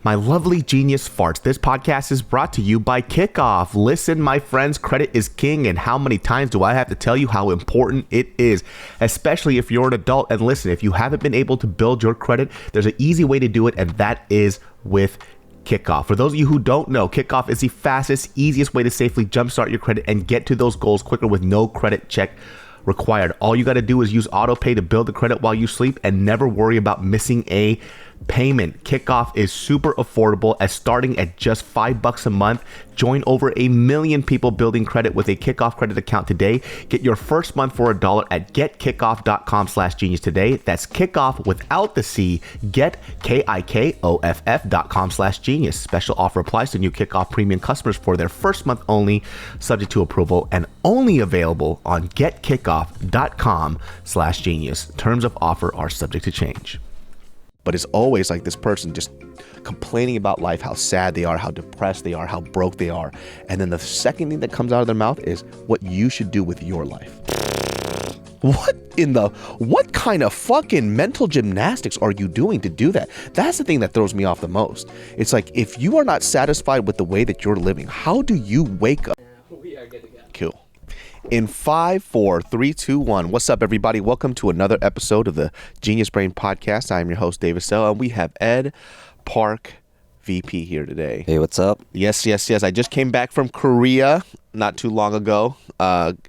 My lovely genius farts. This podcast is brought to you by Kickoff. Listen, my friends, credit is king, and how many times do I have to tell you how important it is, especially if you're an adult. And listen, if you haven't been able to build your credit, there's an easy way to do it, and that is with Kickoff. For those of you who don't know, Kickoff is the fastest, easiest way to safely jumpstart your credit and get to those goals quicker with no credit check required. All you got to do is use autopay to build the credit while you sleep and never worry about missing a payment. Kickoff is super affordable, as starting at just $5 a month. Join over 1 million people building credit with a Kickoff credit account today. Get your first month for $1 at getkickoff.com/genius today. That's Kickoff without the C. Get KIKOFF.com/genius. Special offer applies to new Kickoff premium customers for their first month only, subject to approval, and only available on getkickoff.com/genius. Terms of offer are subject to change. But it's always like this person just complaining about life, how sad they are, how depressed they are, how broke they are. And then the second thing that comes out of their mouth is what you should do with your life. What kind of fucking mental gymnastics are you doing to do that? That's the thing that throws me off the most. It's like, if you are not satisfied with the way that you're living, how do you wake up? We are good to go. Cool. In 5, 4, 3, 2, 1. What's up, everybody? Welcome to another episode of the Genius Brain Podcast. I am your host, David So, and we have Ed Park, VP, here today. Hey, what's up? Yes. I just came back from Korea not too long ago.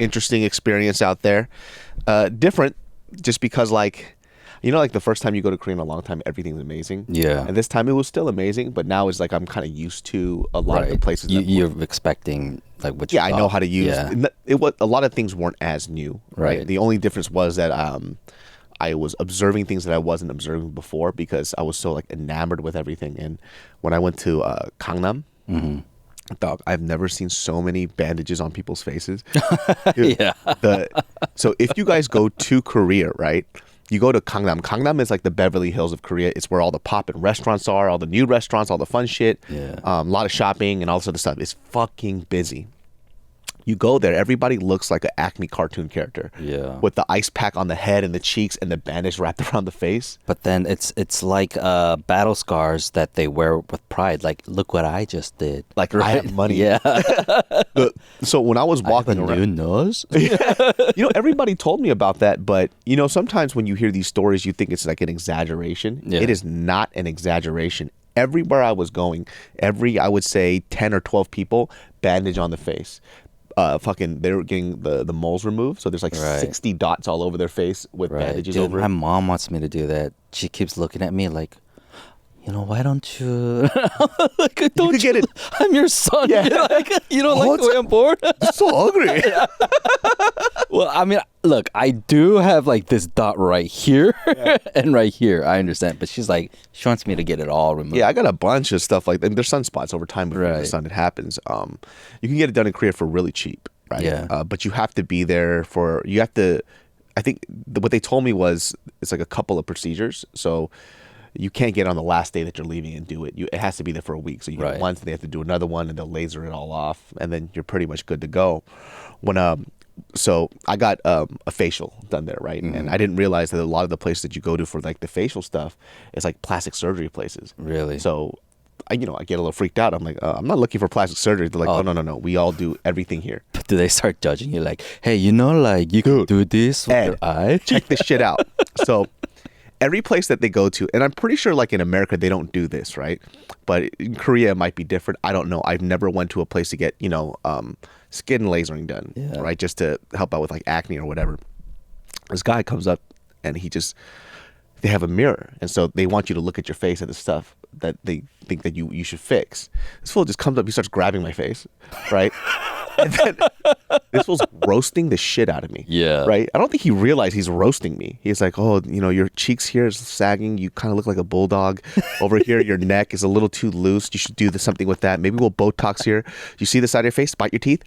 Interesting experience out there. Different, just because, like the first time you go to Korea in a long time, everything's amazing. Yeah. And this time it was still amazing, but now it's like I'm kind of used to a lot of the places. You're expecting like what you I know how to use. Yeah. It was, a lot of things weren't as new, right? The only difference was that I was observing things that I wasn't observing before because I was so like enamored with everything. And when I went to Gangnam, dog, I've never seen so many bandages on people's faces. Dude, yeah. So if you guys go to Korea, right? You go to Gangnam. Gangnam is like the Beverly Hills of Korea. It's where all the poppin' restaurants are, all the new restaurants, all the fun shit. Yeah. A lot of shopping and all this other stuff. It's fucking busy. You go there, everybody looks like an Acme cartoon character. Yeah. With the ice pack on the head and the cheeks and the bandage wrapped around the face. But then it's like battle scars that they wear with pride. Like, look what I just did. Like, right? I have money. Yeah. So when I was walking around, new nose. Everybody told me about that, but sometimes when you hear these stories, you think it's like an exaggeration. Yeah. It is not an exaggeration. Everywhere I was going, I would say 10 or 12 people, bandage on the face. They were getting the moles removed, so there's like 60 dots all over their face with bandages over it. My mom wants me to do that. She keeps looking at me like, why don't you? Like, don't you get it? I'm your son. Yeah. You don't like the way I'm born? It's so ugly. Well, I mean, look, I do have like this dot right here and right here. I understand, but she wants me to get it all removed. Yeah, I got a bunch of stuff like that. There's sunspots over time before the sun, it happens. You can get it done in Korea for really cheap, right? Yeah. But you have to be there I think what they told me was it's like a couple of procedures. So you can't get on the last day that you're leaving and do it. It has to be there for a week. So you get once, they have to do another one, and they'll laser it all off, and then you're pretty much good to go. So I got a facial done there, right? Mm-hmm. And I didn't realize that a lot of the places that you go to for like the facial stuff is like plastic surgery places. Really? So I get a little freaked out. I'm like, I'm not looking for plastic surgery. They're like, no. We all do everything here. Do they start judging you like, hey, you can do this with your eye? Check this shit out. So every place that they go to, and I'm pretty sure like in America they don't do this, right? But in Korea it might be different. I don't know. I've never went to a place to get skin lasering done, right? Just to help out with like acne or whatever. This guy comes up and they have a mirror, and so they want you to look at your face at the stuff that they think that you should fix. This fool just comes up, he starts grabbing my face, right? And then this fool's roasting the shit out of me. Yeah. Right? I don't think he realized he's roasting me. He's like, your cheeks here is sagging. You kind of look like a bulldog. Over here, your neck is a little too loose. You should do something with that. Maybe we'll Botox here. You see the side of your face? Bite your teeth.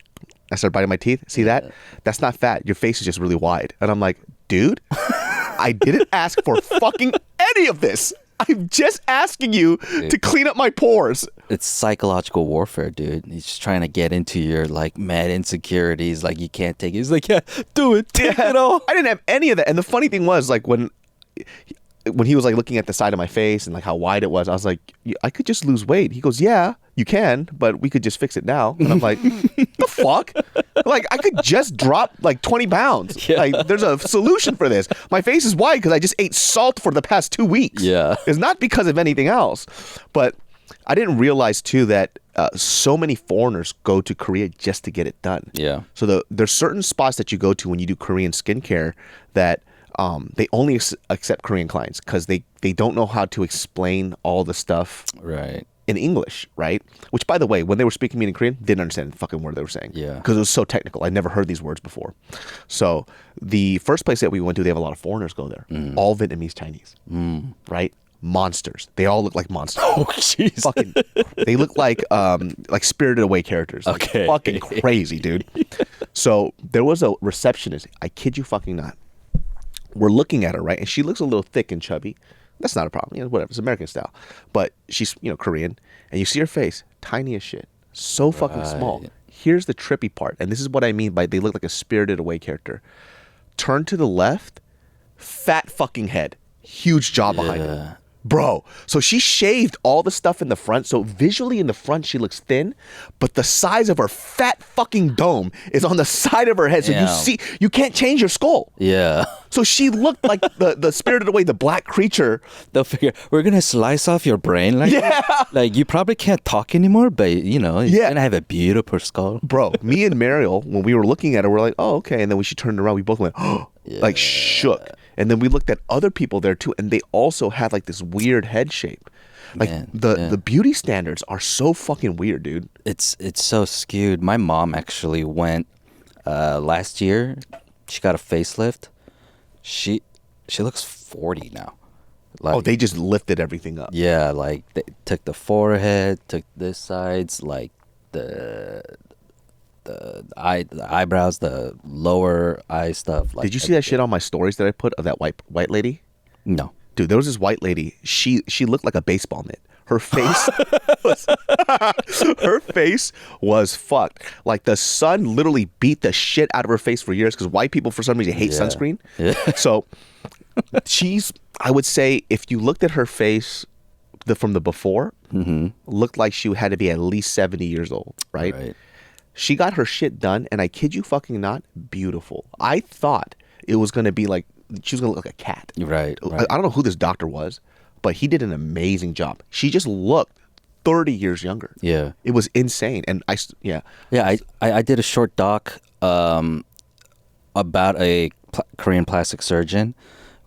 I started biting my teeth. See that? That's not fat. Your face is just really wide. And I'm like, dude, I didn't ask for fucking any of this. I'm just asking you to clean up my pores. It's psychological warfare, dude. He's just trying to get into your like mad insecurities. Like you can't take it. He's like, yeah, do it. Take it all. I didn't have any of that. And the funny thing was, like, when when he was like looking at the side of my face and like how wide it was, I was like, I could just lose weight. He goes, yeah, you can, but we could just fix it now. And I'm like, the fuck? Like, I could just drop like 20 pounds. Yeah. Like, there's a solution for this. My face is wide because I just ate salt for the past 2 weeks. Yeah. It's not because of anything else. But I didn't realize too that so many foreigners go to Korea just to get it done. Yeah. So there's certain spots that you go to when you do Korean skincare that they only accept Korean clients because they don't know how to explain all the stuff right in English, right? Which, by the way, when they were speaking to me in Korean, didn't understand the fucking word they were saying. Yeah. Because it was so technical. I never heard these words before. So the first place that we went to, they have a lot of foreigners go there. All Vietnamese Chinese, right? Monsters. They all look like monsters. Oh, jeez. Fucking, they look like Spirited Away characters. Like, okay. Fucking crazy, dude. So there was a receptionist. I kid you fucking not. We're looking at her, right? And she looks a little thick and chubby. That's not a problem. You know, whatever. It's American style. But she's, Korean. And you see her face, tiny as shit. So fucking small. Here's the trippy part. And this is what I mean by they look like a Spirited Away character. Turn to the left, fat fucking head. Huge jaw behind it. Bro, so she shaved all the stuff in the front. So visually in the front, she looks thin, but the size of her fat fucking dome is on the side of her head. So you can't change your skull. Yeah. So she looked like the Spirited Away, the black creature. They'll figure, we're going to slice off your brain. Like you probably can't talk anymore, but you're going to have a beautiful skull. Bro, me and Mariel, when we were looking at her, we're like, oh, okay. And then when she turned around, we both went, oh, like shook. And then we looked at other people there too, and they also had like this weird head shape. Like the beauty standards are so fucking weird, dude. It's so skewed. My mom actually went last year. She got a facelift. She looks 40 now. Like, they just lifted everything up. Yeah, like they took the forehead, took this sides, like the eyebrows, the lower eye stuff. Like, did you see that shit on my stories that I put of that white lady? No. Dude, there was this white lady. She looked like a baseball mitt. Her face her face was fucked. Like the sun literally beat the shit out of her face for years because white people for some reason hate sunscreen. Yeah. So I would say if you looked at her face from the before, looked like she had to be at least 70 years old, right? She got her shit done, and I kid you fucking not, beautiful. I thought it was going to be like, she was going to look like a cat. Right. I don't know who this doctor was, but he did an amazing job. She just looked 30 years younger. Yeah. It was insane. And I did a short doc about a Korean plastic surgeon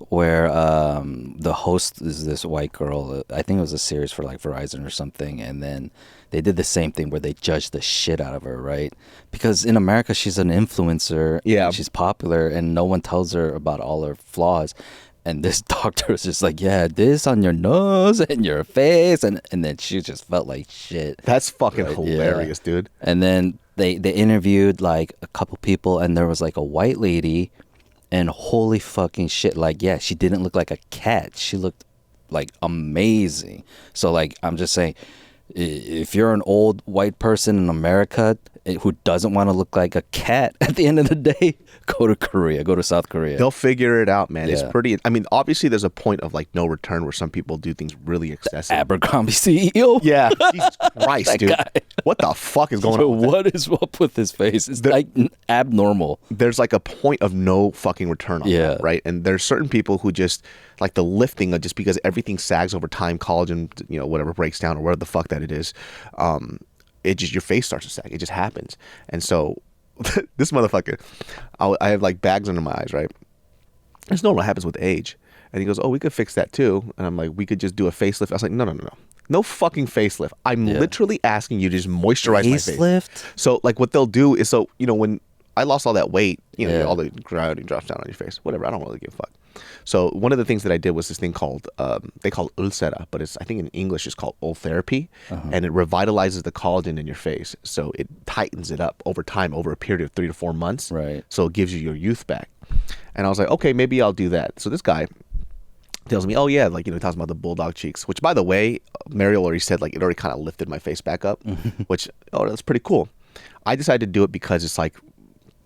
where the host is this white girl. I think it was a series for like Verizon or something. And then they did the same thing where they judged the shit out of her, right? Because in America, she's an influencer. Yeah. She's popular and no one tells her about all her flaws. And this doctor was just like, yeah, this on your nose and your face. And then she just felt like shit. That's fucking hilarious, dude. And then they interviewed like a couple people and there was like a white lady and holy fucking shit. Like, yeah, she didn't look like a cat. She looked like amazing. So like, I'm just saying, if you're an old white person in America who doesn't want to look like a cat at the end of the day, go to Korea, go to South Korea. They'll figure it out, man. Yeah. It's pretty, I mean, obviously there's a point of like no return where some people do things really excessive. The Abercrombie CEO? Yeah. Jesus Christ, dude. Guy. What the fuck is going on? What is up with his face? It's like abnormal. There's like a point of no fucking return on that, right? And there's certain people who just like the lifting of just because everything sags over time, collagen, whatever breaks down or whatever the fuck that it is. It just, your face starts to sag. It just happens. And so this motherfucker, I have like bags under my eyes, right? It's normal. It happens with age. And he goes, oh, we could fix that too. And I'm like, we could just do a facelift. I was like, no. No fucking facelift. I'm literally asking you to just moisturize my face. Facelift? So like what they'll do is, so, when I lost all that weight, all the gravity drops down on your face. Whatever. I don't really give a fuck. So one of the things that I did was this thing called, they call it ulcera, but I think in English it's called ultherapy, and it revitalizes the collagen in your face. So it tightens it up over time, over a period of 3 to 4 months. Right. So it gives you your youth back. And I was like, okay, maybe I'll do that. So this guy tells me, oh yeah, like, he talks about the bulldog cheeks, which by the way, Mariel already said, like, it already kind of lifted my face back up, which, that's pretty cool. I decided to do it because it's like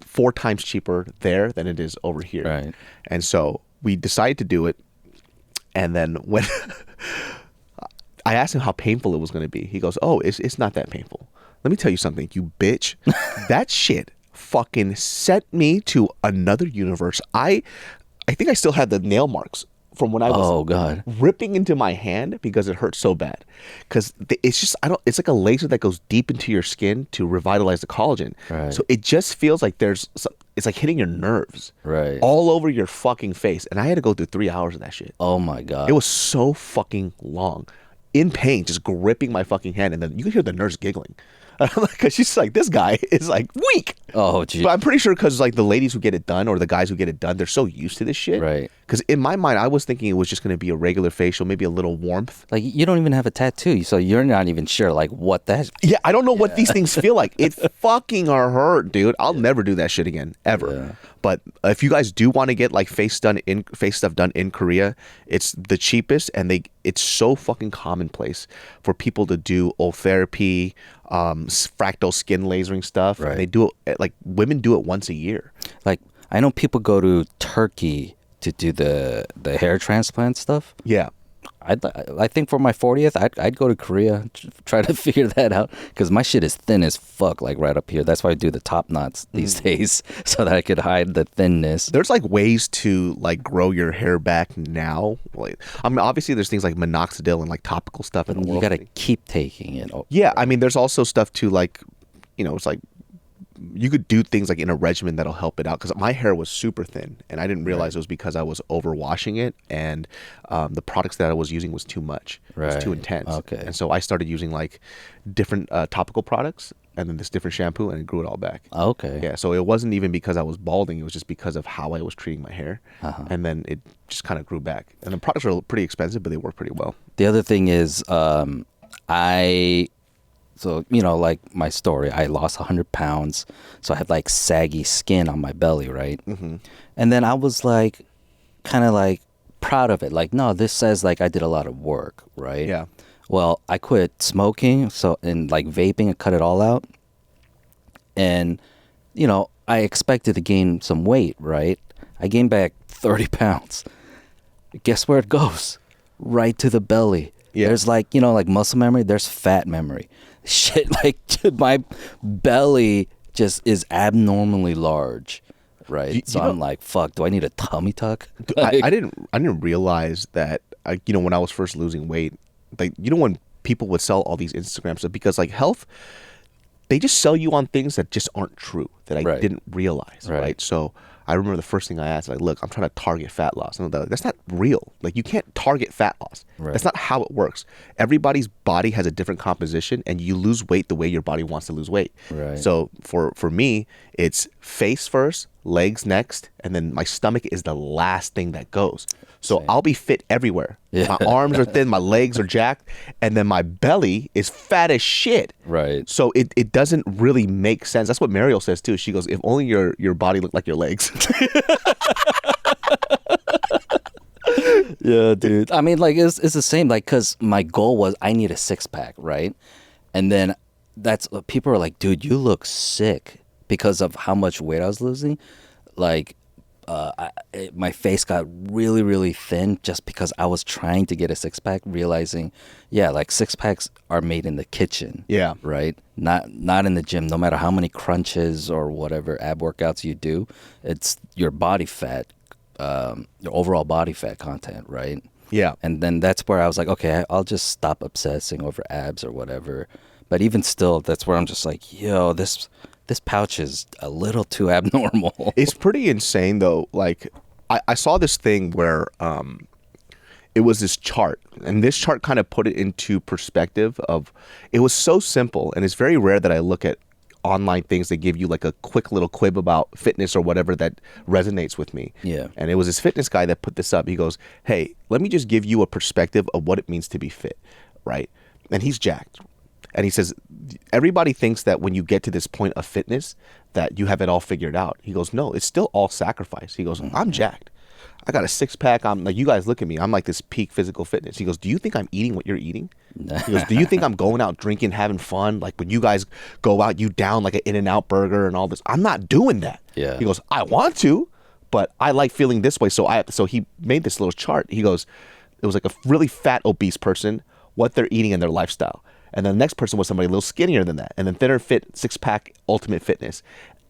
4 times cheaper there than it is over here. Right. And so we decided to do it. And then when I asked him how painful it was going to be, he goes, "Oh, it's not that painful. Let me tell you something, you bitch. That shit fucking sent me to another universe. I think I still had the nail marks from when I was ripping into my hand because it hurt so bad. Because it's just, it's like a laser that goes deep into your skin to revitalize the collagen. Right. So it just feels like it's like hitting your nerves all over your fucking face. And I had to go through 3 hours of that shit. Oh my God. It was so fucking long. In pain, just gripping my fucking hand. And then you can hear the nurse giggling. Because she's like, this guy is like weak. Oh, geez. But I'm pretty sure because like the ladies who get it done or the guys who get it done, they're so used to this shit. Right. Because in my mind, I was thinking it was just going to be a regular facial, maybe a little warmth. Like, you don't even have a tattoo, so you're not even sure like what that. Yeah, I don't know what these things feel like. It fucking are hurt, dude. I'll never do that shit again, ever. Yeah. But if you guys do want to get like face stuff done in Korea, it's the cheapest, and it's so fucking commonplace for people to do ultherapy, fractal skin lasering stuff. Right. And they do it like women do it once a year. Like, I know people go to Turkey to do the hair transplant stuff. Yeah. I think for my 40th, I'd go to Korea, try to figure that out, because my shit is thin as fuck, like right up here. That's why I do the top knots these days, so that I could hide the thinness. There's like ways to like grow your hair back now. Like, I mean, obviously there's things like minoxidil and like topical stuff. But you gotta keep taking it. Yeah, I mean, there's also stuff to like, it's like you could do things like in a regimen that'll help it out, because my hair was super thin and I didn't realize it was because I was overwashing it, and the products that I was using was too much. It was too intense. Okay. And so I started using like different topical products and then this different shampoo, and it grew it all back. Okay. Yeah, so it wasn't even because I was balding, it was just because of how I was treating my hair. And then it just kind of grew back. And the products are pretty expensive, but they work pretty well. The other thing is so, like my story, I lost 100 pounds. So I had like saggy skin on my belly, right? Mm-hmm. And then I was like, kind of like proud of it. Like, no, this says like I did a lot of work, right? Yeah. Well, I quit smoking, and like vaping, and cut it all out. And, I expected to gain some weight, right? I gained back 30 pounds. Guess where it goes? Right to the belly. Yeah. There's like, like muscle memory, there's fat memory. Shit, like my belly just is abnormally large, right? So I'm like, fuck, do I need a tummy tuck? Like, I didn't realize that, when I was first losing weight, like, when people would sell all these Instagram stuff, because like health, they just sell you on things that just aren't true, that I didn't realize, right? So I remember the first thing I asked, like, look, I'm trying to target fat loss. And that's not real. Like, you can't target fat loss. Right. That's not how it works. Everybody's body has a different composition, and you lose weight the way your body wants to lose weight. Right. So for me, it's face first, legs next, and then my stomach is the last thing that goes. So I'll be fit everywhere. Yeah. My arms are thin, my legs are jacked, and then my belly is fat as shit. Right. So it doesn't really make sense. That's what Mariel says too. She goes, if only your body looked like your legs. Yeah, dude. I mean, like, it's the same, like, because my goal was I need a six-pack, right? And then people are like, dude, you look sick because of how much weight I was losing. Like, my face got really, really thin just because I was trying to get a six-pack, realizing, like six-packs are made in the kitchen. Yeah. Right? Not in the gym. No matter how many crunches or whatever ab workouts you do, it's your body fat, your overall body fat content, right? Yeah. And then that's where I was like, okay, I'll just stop obsessing over abs or whatever. But even still, that's where I'm just like, yo, this pouch is a little too abnormal. It's pretty insane, though. Like, I saw this thing where it was this chart, and this chart kind of put it into perspective of, it was so simple, and it's very rare that I look at online things that give you like a quick little quib about fitness or whatever that resonates with me. Yeah. And it was this fitness guy that put this up. He goes, hey, let me just give you a perspective of what it means to be fit, right? And he's jacked. And he says, everybody thinks that when you get to this point of fitness, that you have it all figured out. He goes, no, it's still all sacrifice. He goes, I'm jacked. I got a six-pack. I'm like, you guys look at me. I'm like this peak physical fitness. He goes, do you think I'm eating what you're eating? He goes, do you think I'm going out drinking, having fun? Like when you guys go out, you down like an In-N-Out burger and all this. I'm not doing that. Yeah. He goes, I want to, but I like feeling this way. So he made this little chart. He goes, It was like a really fat, obese person, what they're eating and their lifestyle. And then the next person was somebody a little skinnier than that. And then thinner, fit, six pack, ultimate fitness.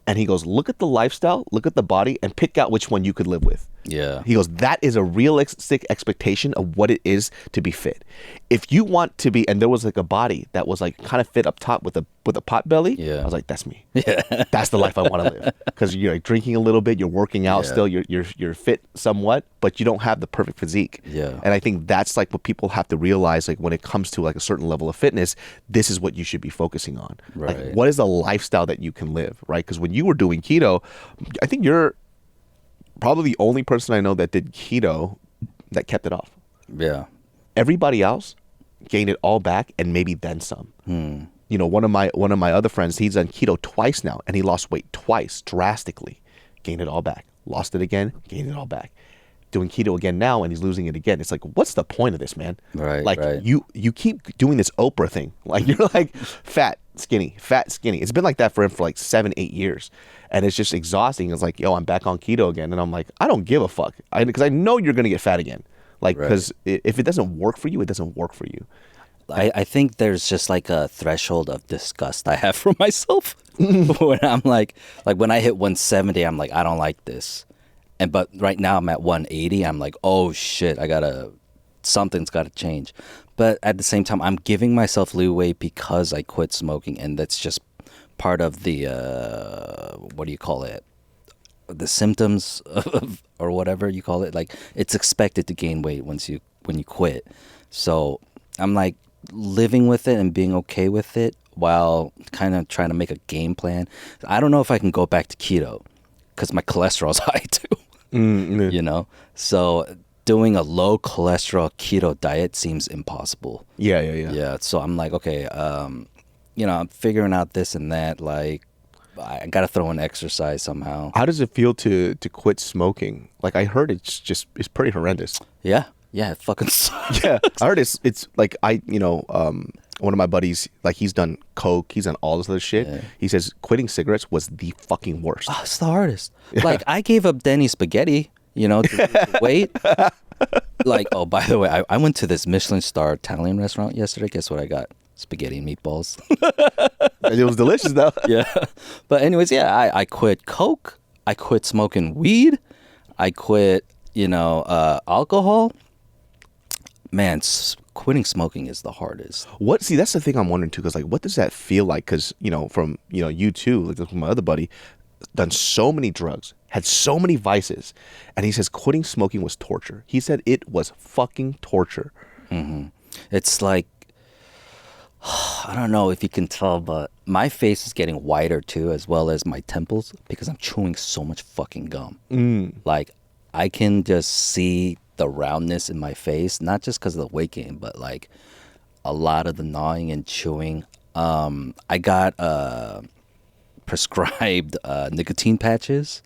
And he goes, look at the lifestyle, look at the body, and pick out which one you could live with. Yeah. He goes, that is a realistic expectation of what it is to be fit. If you want to be, and there was like a body that was like kind of fit up top with a pot belly. Yeah. I was like, that's me. Yeah. That's the life I want to live. Because you're like drinking a little bit, you're working out still, you're fit somewhat, but you don't have the perfect physique. Yeah. And I think that's like what people have to realize, like when it comes to like a certain level of fitness, this is what you should be focusing on. Right. Like what is the lifestyle that you can live, right? Because when you were doing keto, I think you're probably the only person I know that did keto that kept it off. Yeah. Everybody else gained it all back and maybe then some. You know, one of my other friends, he's done keto twice now, and he lost weight twice drastically, gained it all back, lost it again, gained it all back, doing keto again now, and he's losing it again. It's like, what's the point of this, man? Right. Like right. you keep doing this Oprah thing, like you're like fat, skinny. It's been like that for him for like 7-8 years, and it's just exhausting. It's like, yo, I'm back on keto again, and I'm like, I don't give a fuck, because I know you're gonna get fat again. Like, because if it doesn't work for you, it doesn't work for you. I think there's just like a threshold of disgust I have for myself when I'm like when I hit 170, I'm like, I don't like this. But right now I'm at 180. I'm like, oh shit, something's got to change. But at the same time, I'm giving myself leeway because I quit smoking, and that's just part of the what do you call it? The symptoms of, or whatever you call it. Like, it's expected to gain weight when you quit. So I'm like living with it and being okay with it while kind of trying to make a game plan. I don't know if I can go back to keto because my cholesterol's high too. You know, so doing a low cholesterol keto diet seems impossible. Yeah. So I'm like, okay, you know, I'm figuring out this and that. Like, I gotta throw in exercise somehow. How does it feel to quit smoking? Like, I heard it's pretty horrendous. Yeah, it fucking sucks. Yeah, I heard it's like, one of my buddies, like, he's done coke, he's done all this other shit. Yeah. He says quitting cigarettes was the fucking worst. Oh, it's the hardest. Like, I gave up Denny's spaghetti, you know, to wait. Like, oh, by the way, I went to this Michelin star Italian restaurant yesterday. Guess what I got? Spaghetti and meatballs. It was delicious though. Yeah. But anyways, yeah, I quit coke. I quit smoking weed. I quit, alcohol. Man, quitting smoking is the hardest. See, that's the thing I'm wondering too, because like, what does that feel like? Because from you too, like my other buddy, done so many drugs, had so many vices, and he says quitting smoking was torture. He said it was fucking torture. Mm-hmm. It's like, I don't know if you can tell, but my face is getting whiter too, as well as my temples, because I'm chewing so much fucking gum. Like, I can just see the roundness in my face, not just because of the weight gain, but like a lot of the gnawing and chewing. I got prescribed nicotine patches,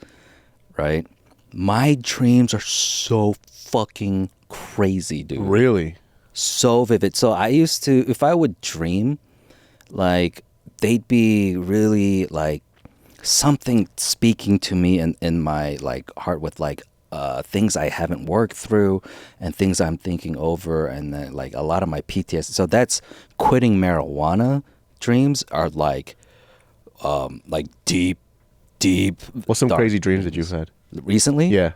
right? My dreams are so fucking crazy, dude. Really? So vivid. So I used to, if I would dream, like, they'd be really like something speaking to me in my like heart with like things I haven't worked through and things I'm thinking over, and then like a lot of my PTSD. So that's quitting marijuana dreams are like deep. What's some dark crazy dreams that you've had recently? Yeah.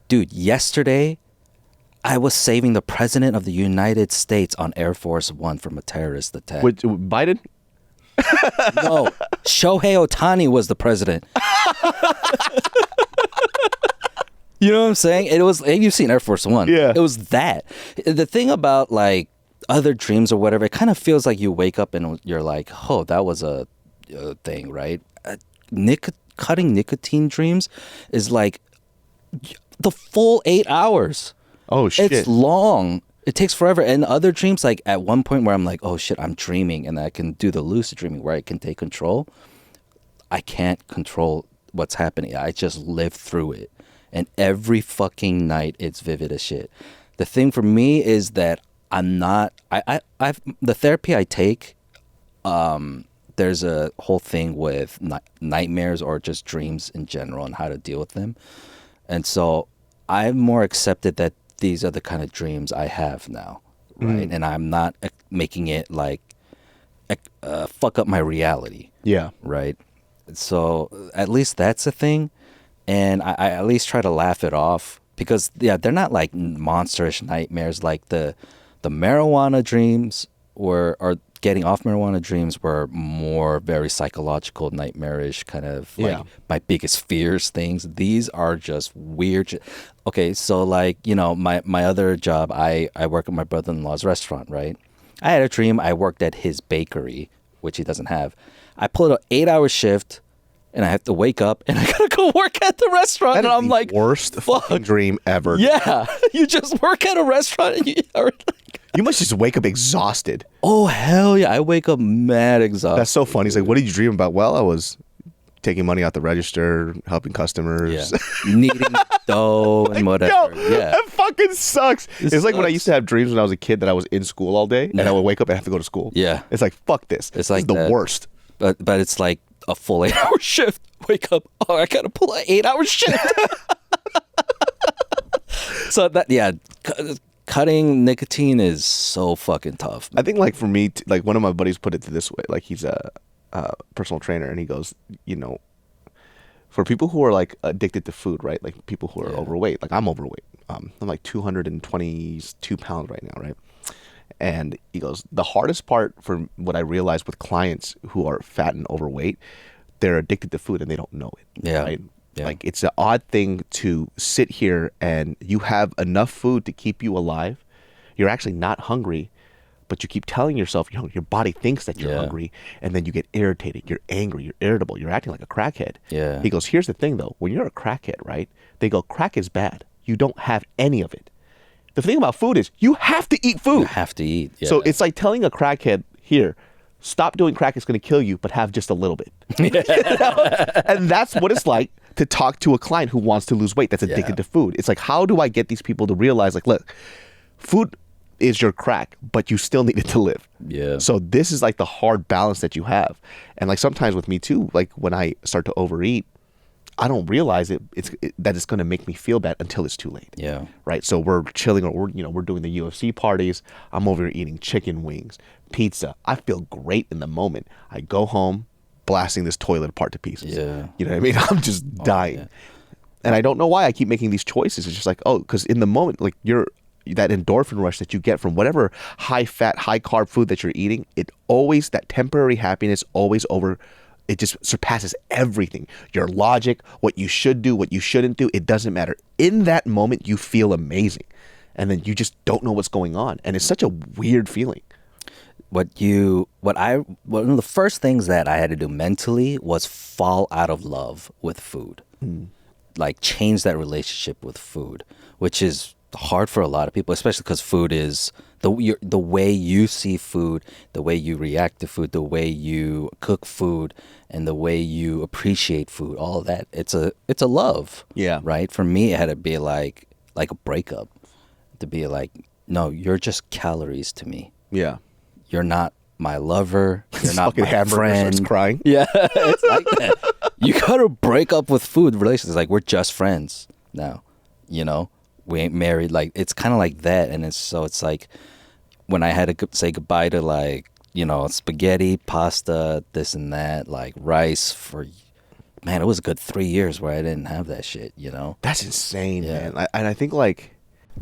Dude, yesterday I was saving the president of the United States on Air Force One from a terrorist attack. With Biden? No, Shohei Ohtani was the president. You know what I'm saying? You've seen Air Force One. Yeah. It was that. The thing about like other dreams or whatever, it kind of feels like you wake up and you're like, oh, that was a thing, right? Cutting nicotine dreams is like the full 8 hours. Oh, shit. It's long. It takes forever. And other dreams, like at one point where I'm like, oh shit, I'm dreaming, and I can do the lucid dreaming where I can take control. I can't control what's happening. I just live through it. And every fucking night it's vivid as shit. The thing for me is that I'm not, I've the therapy I take, there's a whole thing with nightmares or just dreams in general and how to deal with them. And so I've more accepted that these are the kind of dreams I have now, right? And I'm not making it like fuck up my reality, Yeah. right? So at least that's a thing, and I at least try to laugh it off because they're not like monsterish nightmares. Like the marijuana dreams or getting off marijuana dreams were more very psychological, nightmarish kind of like my biggest fears things. These are just weird. Okay, so like, you know, my other job, I work at my brother-in-law's restaurant, right? I had a dream I worked at his bakery, which he doesn't have. I pulled an 8-hour shift and I have to wake up and I gotta go work at the restaurant. That and is I'm the like, worst fucking dream ever. yeah, you just work at a restaurant and you are like, You must just wake up exhausted. oh, hell yeah. I wake up mad exhausted. That's so funny. He's like, what did you dream about? Well, I was taking money out the register, helping customers. Yeah. Kneading dough and whatever. Yo, yeah. that fucking sucks. It It's like when I sucks. used to have dreams when I was a kid that I was in school all day and I would wake up and have to go to school. Yeah. It's like, fuck this. It's This like is the that. worst. But it's like a full 8-hour shift. Wake up. Oh, I gotta pull an 8-hour shift. So that, yeah, cutting nicotine is so fucking tough. I think like for me, like one of my buddies put it this way. Like he's a personal trainer and he goes, you know, for people who are like addicted to food, right? Like people who are overweight, like I'm overweight. I'm like 222 pounds right now, right? And he goes, the hardest part for what I realized with clients who are fat and overweight, they're addicted to food and they don't know it. Yeah. Right? Yeah. Like it's an odd thing to sit here and you have enough food to keep you alive. You're actually not hungry, but you keep telling yourself you're hungry. Your body thinks that you're hungry, and then you get irritated. You're angry. You're irritable. You're acting like a crackhead. Yeah. He goes, here's the thing though. When you're a crackhead, right? They go, crack is bad. You don't have any of it. The thing about food is you have to eat food. You have to eat. Yeah. So it's like telling a crackhead, here, stop doing crack, it's going to kill you, but have just a little bit. You know? And that's what it's like to talk to a client who wants to lose weight, that's addicted to food. It's like, how do I get these people to realize, like, look, food is your crack, but you still need it to live. Yeah. So this is like the hard balance that you have. And like sometimes with me too, like when I start to overeat, I don't realize that it's going to make me feel bad until it's too late. Yeah. Right. So we're chilling, or we're doing the UFC parties. I'm over here eating chicken wings, pizza. I feel great in the moment. I go home, blasting this toilet apart to pieces. Yeah. You know what I mean? I'm just dying, and I don't know why I keep making these choices. It's just like, oh, because in the moment, like that endorphin rush that you get from whatever high fat, high carb food that you're eating, that temporary happiness always it just surpasses everything. Your logic, what you should do, what you shouldn't do, it doesn't matter. In that moment, you feel amazing. And then you just don't know what's going on. And it's such a weird feeling. One of the first things that I had to do mentally was fall out of love with food. Like change that relationship with food, which is hard for a lot of people, especially because food is the way you see food, the way you react to food, the way you cook food, and the way you appreciate food. All of that, it's a love. Yeah. Right. For me, it had to be like a breakup. To be like, no, you're just calories to me. Yeah. You're not my lover. You're not fucking my hamburger friend. starts crying. Yeah, it's like that. You gotta break up with food relations. Like we're just friends now. You know, we ain't married. Like it's kind of like that. And it's like when I had to say goodbye to like spaghetti, pasta, this and that, like rice for. Man, it was a good 3 years where I didn't have that shit. That's insane, Yeah. man. And I think like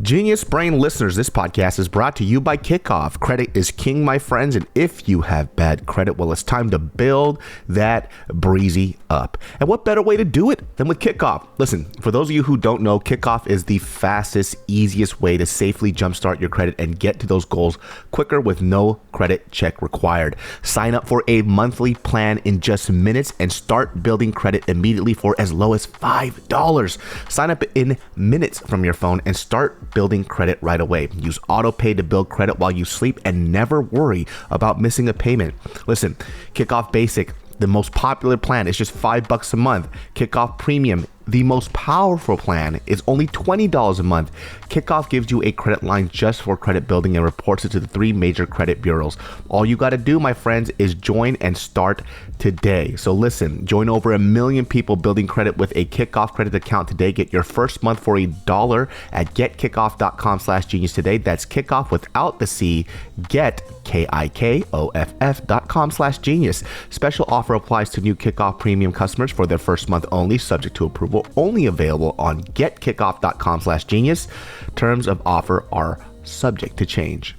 Genius Brain listeners, this podcast is brought to you by Kickoff. Credit is king, my friends, and if you have bad credit, well, it's time to build that breezy up. And what better way to do it than with Kickoff? Listen, for those of you who don't know, Kickoff is the fastest, easiest way to safely jumpstart your credit and get to those goals quicker with no credit check required. Sign up for a monthly plan in just minutes and start building credit immediately for as low as $5. Sign up in minutes from your phone and start building credit right away. Use AutoPay to build credit while you sleep and never worry about missing a payment. Listen, Kickoff Basic, the most popular plan, is just $5 a month. Kickoff Premium the most powerful plan is only $20 a month. Kickoff gives you a credit line just for credit building and reports it to the 3 major credit bureaus. All you got to do, my friends, is join and start today. So listen, join over 1 million people building credit with a Kickoff credit account today. Get your first month for $1 at getkickoff.com/genius today. That's Kickoff without the C. Get KIKOFF.com/genius. Special offer applies to new Kickoff premium customers for their first month only, subject to approval. Only available on getkickoff.com/genius. Terms of offer are subject to change.